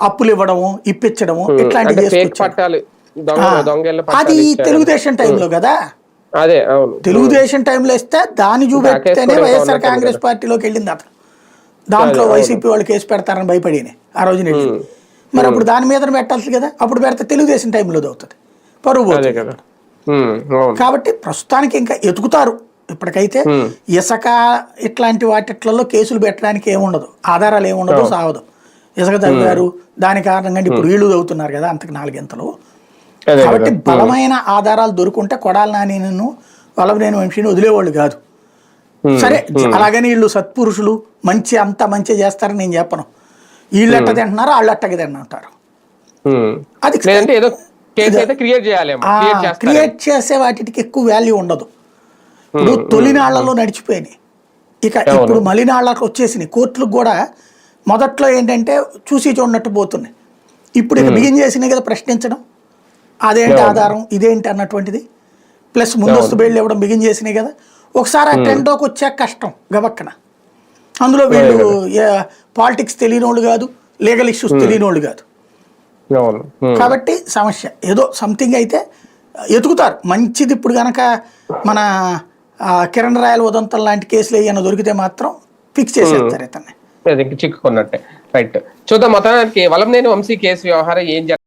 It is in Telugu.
అప్పులు ఇవ్వడము, ఇప్పించడము ఇట్లాంటివి చేసుకొచ్చాడు. అది తెలుగుదేశం టైంలో కదా, అదే అవును తెలుగుదేశం టైంలో ఇస్తే దాన్ని చూపెడితేనే వైఎస్ఆర్ కాంగ్రెస్ పార్టీలోకి వెళ్ళింది అతను. దాంట్లో వైసీపీ వాళ్ళు కేసు పెడతారని భయపడి ఆ రోజున వెళ్ళింది. మరి అప్పుడు దాని మీద పెట్టాల్సి కదా, అప్పుడు పెడితే తెలుగుదేశం టైంలో అవుతుంది, పరువు పోతుంది కదా. కాబట్టి ప్రస్తుతానికి ఇంకా ఎతుకుతారు. ఇప్పటికైతే ఇసుక ఇట్లాంటి వాటిట్లలో కేసులు పెట్టడానికి ఏముండదు, ఆధారాలు ఏముండదు, సావదు. ఇసుక తవ్వారు దాని కారణంగా ఇప్పుడు వీళ్ళు తవ్వుతున్నారు కదా అంతకు 4 గింతలు. కాబట్టి బలమైన ఆధారాలు దొరుకుంటే కొడాలి నానిను వల్లభనేని వంశీని వదిలేవాళ్ళు కాదు. సరే అలాగని వీళ్ళు సత్పురుషులు మంచి అంతా మంచి చేస్తారని నేను చెప్పను. వీళ్ళు ఎట్ట తింటున్నారో వాళ్ళు అట్టగా తింటారు. అది క్రియేట్ చేసే వాటికి ఎక్కువ వాల్యూ ఉండదు. ఇప్పుడు తొలినాళ్లలో నడిచిపోయినాయి, ఇక ఇప్పుడు మలినాళ్ళకు వచ్చేసినాయి. కోర్టులకు కూడా మొదట్లో ఏంటంటే చూసి చూడనట్టు పోతున్నాయి. ఇప్పుడు ఇక బిగిన్ చేసినాయి కదా ప్రశ్నించడం, అదేంటి ఆధారం ఇదేంటి అన్నటువంటిది. ప్లస్ ముందస్తు బెయిల్ ఇవ్వడం బిగిన్ చేసినాయి కదా. ఒకసారి ఆ ట్రెండ్లోకి వచ్చాక కష్టం గబక్కన. అందులో వీళ్ళు పాలిటిక్స్ తెలియని వాళ్ళు కాదు, లీగల్ ఇష్యూస్ తెలియని వాళ్ళు కాదు. కాబట్టి సమస్య ఏదో సంథింగ్ అయితే ఎతుకుతారు మంచిది. ఇప్పుడు కనుక మన కిరణ్ రాయల ఉదంతం లాంటి కేసులు ఏమైనా దొరికితే మాత్రం ఫిక్స్ చేసేస్తారు ఇతన్ని, చిక్కుకున్నట్టే. రైట్, చూద్దాం. మొత్తానికి వల్లభనేని వంశీ కేసు వ్యవహారం ఏం